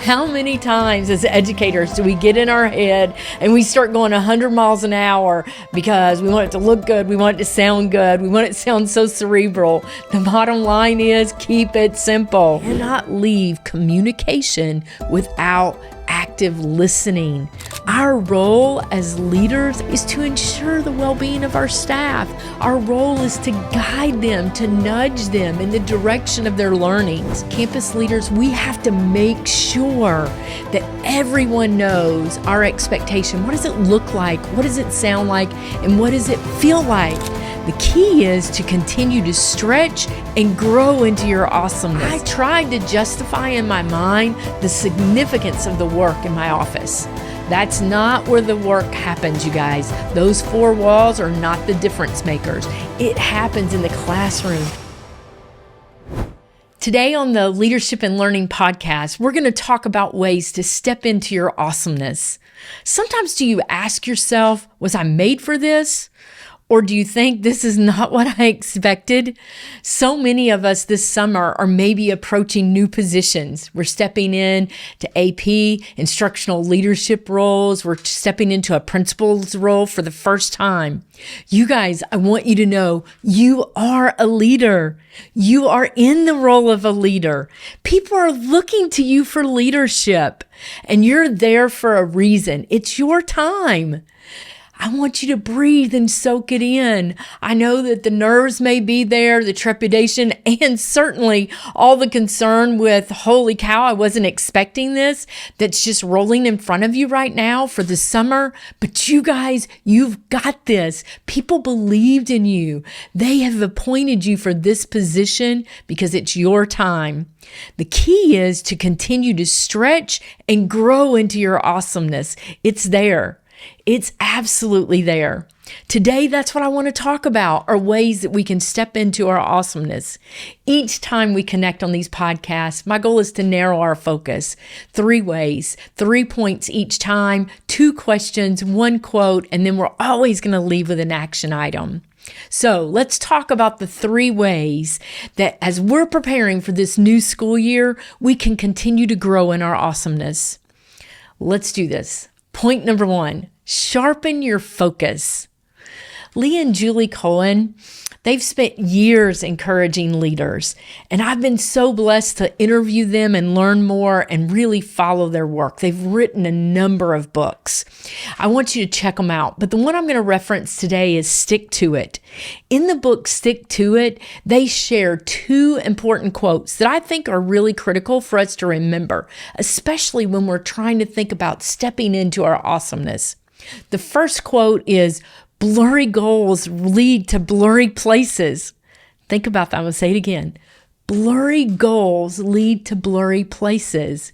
How many times as educators do we get in our head and we start going 100 miles an hour because we want it to look good, we want it to sound good, we want it to sound so cerebral? The bottom line is keep it simple. Do not leave communication without active listening. Our role as leaders is to ensure the well-being of our staff. Our role is to guide them, to nudge them in the direction of their learnings. Campus leaders, we have to make sure that everyone knows our expectation. What does it look like? What does it sound like? And what does it feel like? The key is to continue to stretch and grow into your awesomeness. I tried to justify in my mind the significance of the work in my office. That's not where the work happens, you guys. Those four walls are not the difference makers. It happens in the classroom. Today on the Leadership and Learning podcast, we're going to talk about ways to step into your awesomeness. Sometimes do you ask yourself, was I made for this? Or do you think this is not what I expected? So many of us this summer are maybe approaching new positions. We're stepping in to AP, instructional leadership roles. We're stepping into a principal's role for the first time. You guys, I want you to know you are a leader. You are in the role of a leader. People are looking to you for leadership, and you're there for a reason. It's your time. I want you to breathe and soak it in. I know that the nerves may be there, the trepidation, and certainly all the concern with, holy cow, I wasn't expecting this, that's just rolling in front of you right now for the summer. But you guys, you've got this. People believed in you. They have appointed you for this position because it's your time. The key is to continue to stretch and grow into your awesomeness. It's there. It's absolutely there. Today, that's what I want to talk about, are ways that we can step into our awesomeness. Each time we connect on these podcasts, my goal is to narrow our focus. 3 ways, 3 points each time, 2 questions, 1 quote, and then we're always going to leave with an action item. So let's talk about the 3 ways that as we're preparing for this new school year, we can continue to grow in our awesomeness. Let's do this. Point number 1, sharpen your focus. Lee and Julie Cohen, they've spent years encouraging leaders, and I've been so blessed to interview them and learn more and really follow their work. They've written a number of books. I want you to check them out, but the one I'm going to reference today is Stick to It. In the book Stick to It, they share 2 important quotes that I think are really critical for us to remember, especially when we're trying to think about stepping into our awesomeness. The first quote is, blurry goals lead to blurry places. Think about that. I'm going to say it again. Blurry goals lead to blurry places.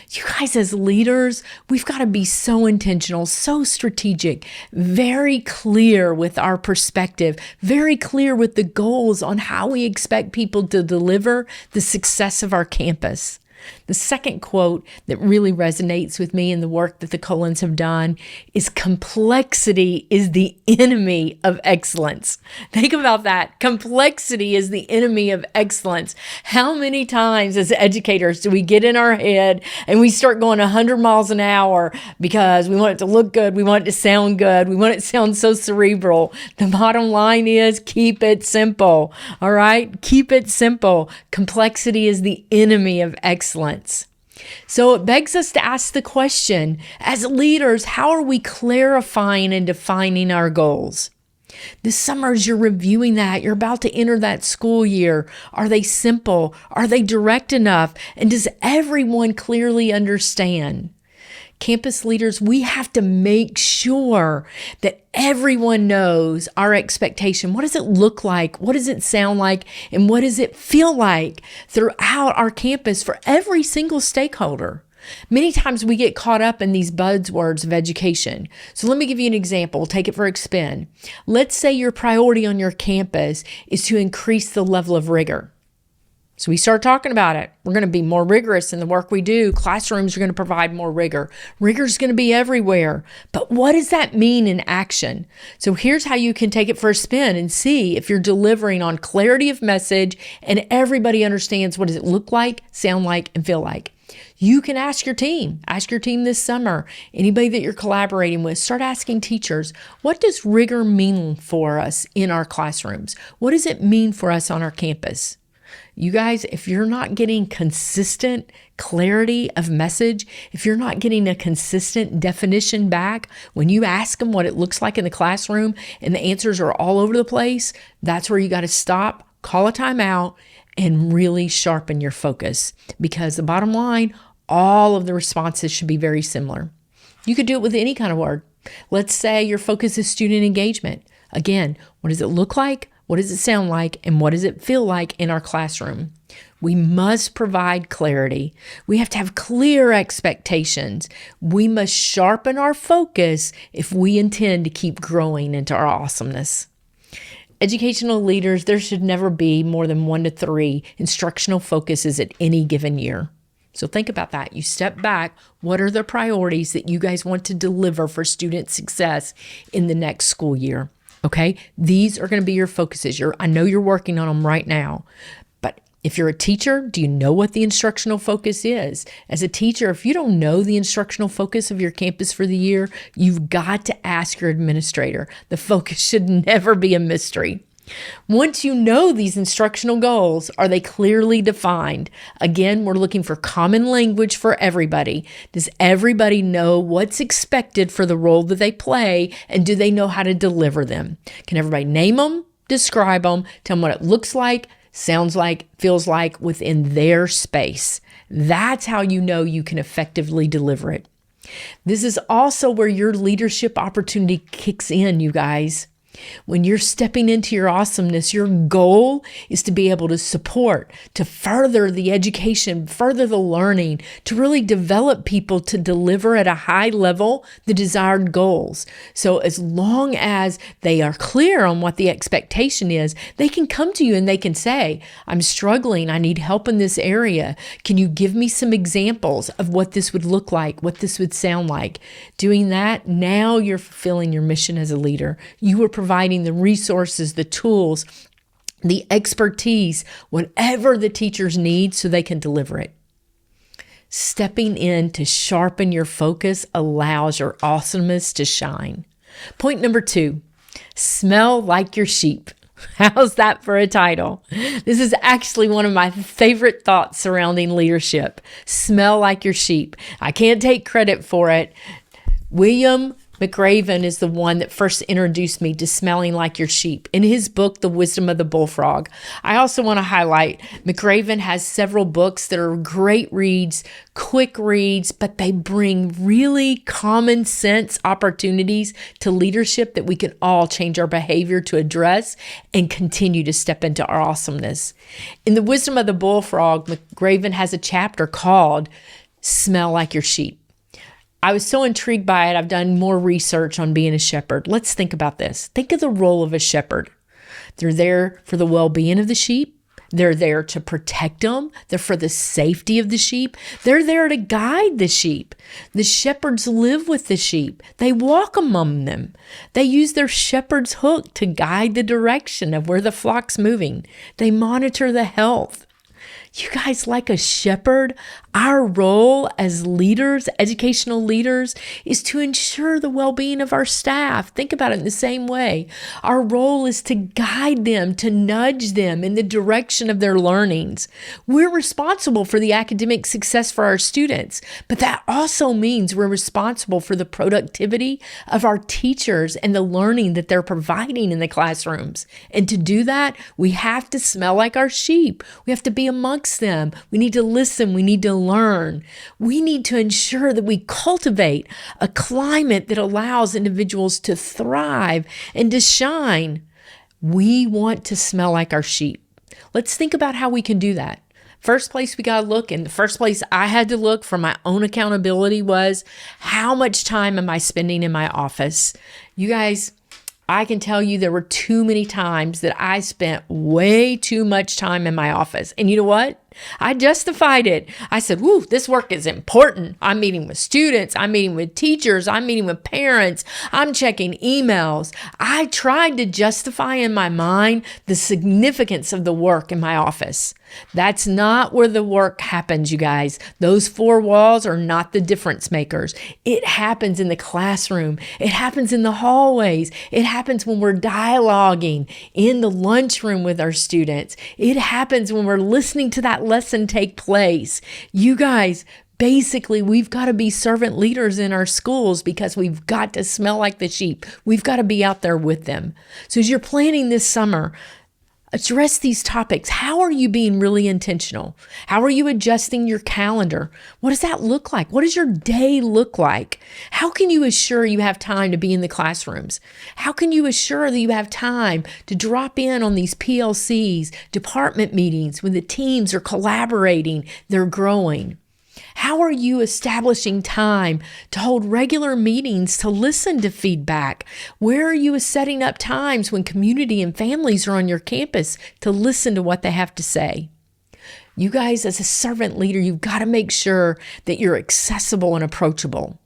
You guys, as leaders, we've got to be so intentional, so strategic, very clear with our perspective, very clear with the goals on how we expect people to deliver the success of our campus. The second quote that really resonates with me in the work that the Collins have done is, complexity is the enemy of excellence. Think about that. Complexity is the enemy of excellence. How many times as educators do we get in our head and we start going 100 miles an hour because we want it to look good, we want it to sound good, we want it to sound so cerebral? The bottom line is keep it simple. All right? Keep it simple. Complexity is the enemy of excellence. So it begs us to ask the question, as leaders, how are we clarifying and defining our goals? This summer, as you're reviewing that, you're about to enter that school year. Are they simple? Are they direct enough? And does everyone clearly understand? Campus leaders, we have to make sure that everyone knows our expectation. What does it look like? What does it sound like? And what does it feel like throughout our campus for every single stakeholder? Many times we get caught up in these buzzwords of education. So let me give you an example. Take it for a spin. Let's say your priority on your campus is to increase the level of rigor. So we start talking about it. We're going to be more rigorous in the work we do. Classrooms are going to provide more rigor. Rigor is going to be everywhere. But what does that mean in action? So here's how you can take it for a spin and see if you're delivering on clarity of message and everybody understands what does it look like, sound like, and feel like. You can ask your team this summer, anybody that you're collaborating with, start asking teachers, what does rigor mean for us in our classrooms? What does it mean for us on our campus? You guys, if you're not getting consistent clarity of message, if you're not getting a consistent definition back, when you ask them what it looks like in the classroom and the answers are all over the place, that's where you got to stop, call a timeout, and really sharpen your focus. Because the bottom line, all of the responses should be very similar. You could do it with any kind of word. Let's say your focus is student engagement. Again, what does it look like? What does it sound like? And what does it feel like in our classroom? We must provide clarity. We have to have clear expectations. We must sharpen our focus if we intend to keep growing into our awesomeness. Educational leaders, there should never be more than 1 to 3 instructional focuses at any given year. So think about that. You step back. What are the priorities that you guys want to deliver for student success in the next school year? Okay, these are going to be your focuses. I know you're working on them right now, but if you're a teacher, do you know what the instructional focus is? As a teacher, if you don't know the instructional focus of your campus for the year, you've got to ask your administrator. The focus should never be a mystery. Once you know these instructional goals, are they clearly defined? Again, we're looking for common language for everybody. Does everybody know what's expected for the role that they play, and do they know how to deliver them? Can everybody name them, describe them, tell them what it looks like, sounds like, feels like within their space? That's how you know you can effectively deliver it. This is also where your leadership opportunity kicks in, you guys. When you're stepping into your awesomeness, your goal is to be able to support, to further the education, further the learning, to really develop people to deliver at a high level the desired goals. So as long as they are clear on what the expectation is, they can come to you and they can say, I'm struggling, I need help in this area. Can you give me some examples of what this would look like, what this would sound like? Doing that, now you're fulfilling your mission as a leader. You are providing the resources, the tools, the expertise, whatever the teachers need so they can deliver it. Stepping in to sharpen your focus allows your awesomeness to shine. Point number 2, smell like your sheep. How's that for a title? This is actually one of my favorite thoughts surrounding leadership. Smell like your sheep. I can't take credit for it. McRaven is the one that first introduced me to smelling like your sheep in his book, The Wisdom of the Bullfrog. I also want to highlight McRaven has several books that are great reads, quick reads, but they bring really common sense opportunities to leadership that we can all change our behavior to address and continue to step into our awesomeness. In The Wisdom of the Bullfrog, McRaven has a chapter called Smell Like Your Sheep. I was so intrigued by it. I've done more research on being a shepherd. Let's think about this. Think of the role of a shepherd. They're there for the well-being of the sheep. They're there to protect them. They're for the safety of the sheep. They're there to guide the sheep. The shepherds live with the sheep. They walk among them. They use their shepherd's hook to guide the direction of where the flock's moving. They monitor the health. You guys, like a shepherd, our role as leaders, educational leaders, is to ensure the well-being of our staff. Think about it in the same way. Our role is to guide them, to nudge them in the direction of their learnings. We're responsible for the academic success for our students, but that also means we're responsible for the productivity of our teachers and the learning that they're providing in the classrooms. And to do that, we have to smell like our sheep. We have to be amongst them. We need to listen. We need to learn. We need to ensure that we cultivate a climate that allows individuals to thrive and to shine. We want to smell like our sheep. Let's think about how we can do that. First place we got to look, and the first place I had to look for my own accountability was, how much time am I spending in my office? You guys, I can tell you there were too many times that I spent way too much time in my office. And you know what? I justified it. I said, woo, this work is important. I'm meeting with students. I'm meeting with teachers. I'm meeting with parents. I'm checking emails. I tried to justify in my mind the significance of the work in my office. That's not where the work happens, you guys. Those four walls are not the difference makers. It happens in the classroom. It happens in the hallways. It happens when we're dialoguing in the lunchroom with our students. It happens when we're listening to that lesson take place. You guys, basically, we've got to be servant leaders in our schools because we've got to smell like the sheep. We've got to be out there with them. So as you're planning this summer, address these topics. How are you being really intentional? How are you adjusting your calendar? What does that look like? What does your day look like? How can you assure you have time to be in the classrooms? How can you assure that you have time to drop in on these PLCs, department meetings when the teams are collaborating, they're growing? How are you establishing time to hold regular meetings to listen to feedback? Where are you setting up times when community and families are on your campus to listen to what they have to say? You guys, as a servant leader, you've got to make sure that you're accessible and approachable.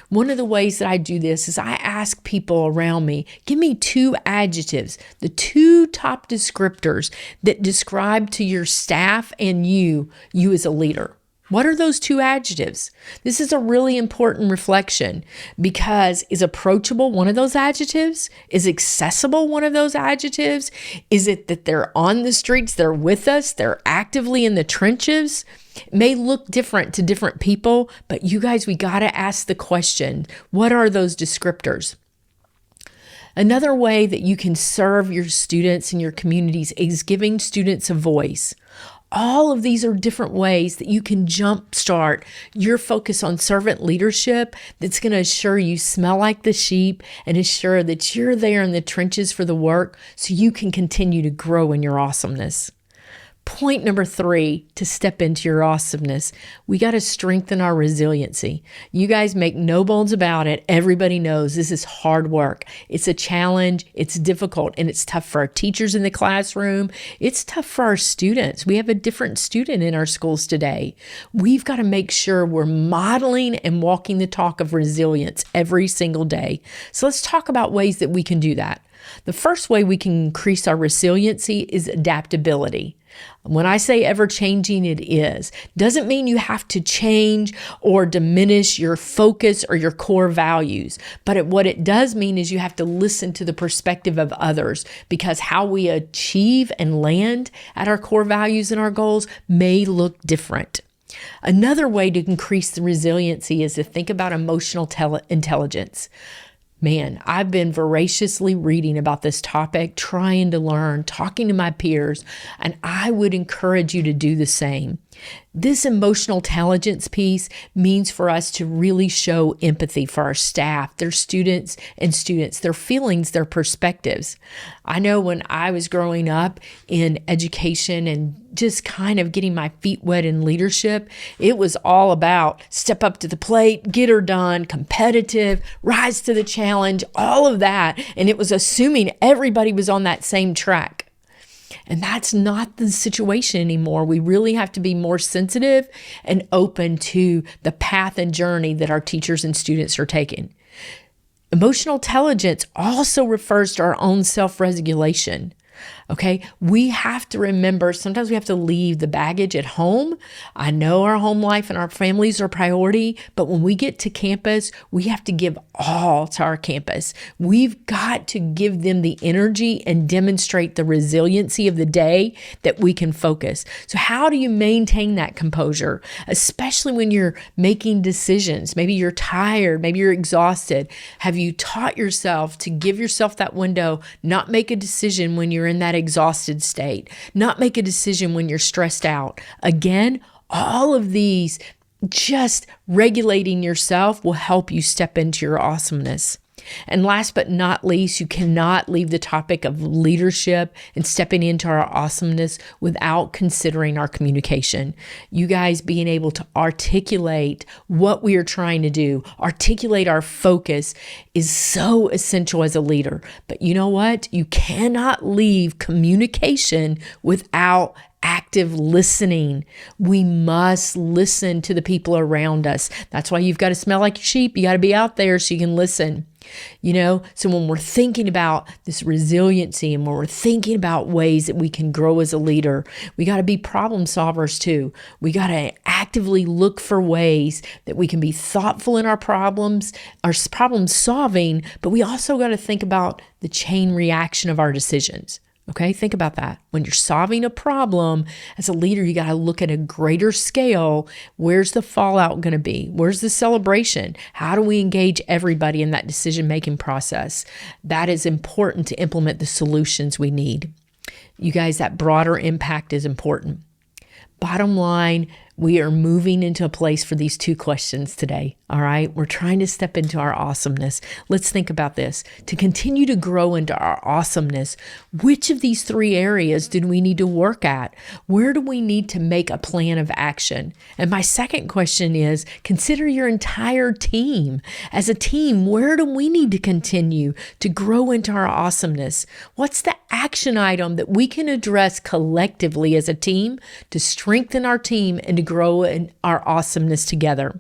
One of the ways that I do this is I ask people around me, give me 2 adjectives, the 2 top descriptors that describe to your staff and you as a leader. What are those 2 adjectives? This is a really important reflection because is approachable one of those adjectives? Is accessible one of those adjectives? Is it that they're on the streets, they're with us, they're actively in the trenches? It may look different to different people, but you guys, we got to ask the question, what are those descriptors? Another way that you can serve your students and your communities is giving students a voice. All of these are different ways that you can jumpstart your focus on servant leadership that's going to assure you smell like the sheep and assure that you're there in the trenches for the work so you can continue to grow in your awesomeness. Point number 3, to step into your awesomeness, we got to strengthen our resiliency. You guys make no bones about it. Everybody knows this is hard work. It's a challenge. It's difficult, and it's tough for our teachers in the classroom. It's tough for our students. We have a different student in our schools today. We've got to make sure we're modeling and walking the talk of resilience every single day. So let's talk about ways that we can do that. The first way we can increase our resiliency is adaptability. When I say ever-changing, it is. Doesn't mean you have to change or diminish your focus or your core values. But what it does mean is you have to listen to the perspective of others because how we achieve and land at our core values and our goals may look different. Another way to increase the resiliency is to think about emotional intelligence. Man, I've been voraciously reading about this topic, trying to learn, talking to my peers, and I would encourage you to do the same. This emotional intelligence piece means for us to really show empathy for our staff, their students, their feelings, their perspectives. I know when I was growing up in education and just kind of getting my feet wet in leadership, it was all about step up to the plate, get her done, competitive, rise to the challenge, all of that. And it was assuming everybody was on that same track. And that's not the situation anymore. We really have to be more sensitive and open to the path and journey that our teachers and students are taking. Emotional intelligence also refers to our own self-regulation. Okay, we have to remember sometimes we have to leave the baggage at home. I know our home life and our families are priority, but when we get to campus, we have to give all to our campus. We've got to give them the energy and demonstrate the resiliency of the day that we can focus. So how do you maintain that composure, especially when you're making decisions? Maybe you're tired, maybe you're exhausted. Have you taught yourself to give yourself that window, not make a decision when you're in that exhausted state, not make a decision when you're stressed out? Again, all of these, just regulating yourself will help you step into your awesomeness. And last but not least, you cannot leave the topic of leadership and stepping into our awesomeness without considering our communication. You guys being able to articulate what we are trying to do, articulate our focus is so essential as a leader. But you know what? You cannot leave communication without active listening. We must listen to the people around us. That's why you've got to smell like a sheep. You got to be out there so you can listen. So when we're thinking about this resiliency and when we're thinking about ways that we can grow as a leader, we got to be problem solvers too. We got to actively look for ways that we can be thoughtful in our problem solving, but we also got to think about the chain reaction of our decisions. Okay, think about that. When you're solving a problem as a leader, you got to look at a greater scale. Where's the fallout going to be? Where's the celebration? How do we engage everybody in that decision-making process? That is important to implement the solutions we need. You guys, that broader impact is important. Bottom line, we are moving into a place for these two questions today. All right. We're trying to step into our awesomeness. Let's think about this. To continue to grow into our awesomeness, which of these three areas do we need to work at? Where do we need to make a plan of action? And my second question is, consider your entire team. As a team, where do we need to continue to grow into our awesomeness? What's the action item that we can address collectively as a team to strengthen our team and to grow in our awesomeness together?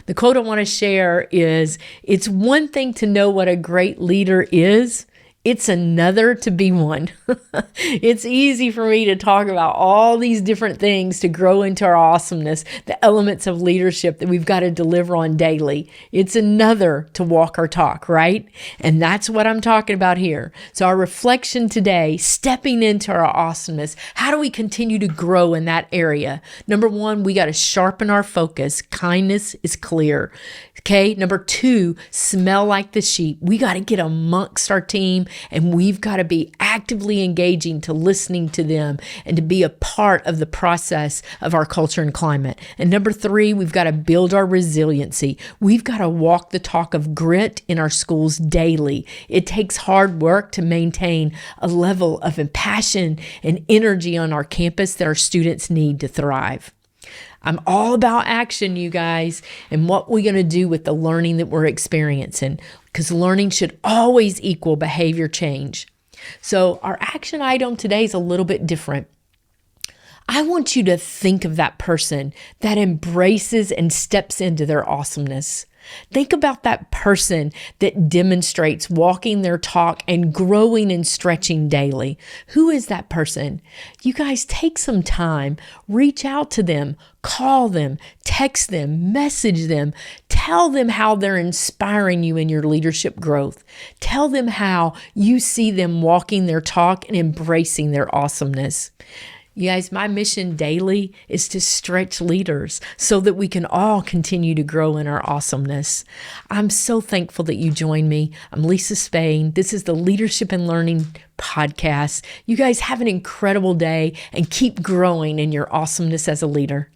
The quote I want to share is, it's one thing to know what a great leader is. It's another to be one. It's easy for me to talk about all these different things to grow into our awesomeness, the elements of leadership that we've got to deliver on daily. It's another to walk our talk, right? And that's what I'm talking about here. So our reflection today, stepping into our awesomeness, how do we continue to grow in that area? Number one, we got to sharpen our focus. Kindness is clear. Okay. Number two, smell like the sheep. We got to get amongst our team and we've got to be actively engaging to listening to them and to be a part of the process of our culture and climate. And number three, we've got to build our resiliency. We've got to walk the talk of grit in our schools daily. It takes hard work to maintain a level of passion and energy on our campus that our students need to thrive. I'm all about action, you guys, and what we're going to do with the learning that we're experiencing, because learning should always equal behavior change. So our action item today is a little bit different. I want you to think of that person that embraces and steps into their awesomeness. Think about that person that demonstrates walking their talk and growing and stretching daily. Who is that person? You guys take some time, reach out to them, call them, text them, message them, tell them how they're inspiring you in your leadership growth. Tell them how you see them walking their talk and embracing their awesomeness. You guys, my mission daily is to stretch leaders so that we can all continue to grow in our awesomeness. I'm so thankful that you joined me. I'm Lisa Spain. This is the Leadership and Learning Podcast. You guys have an incredible day and keep growing in your awesomeness as a leader.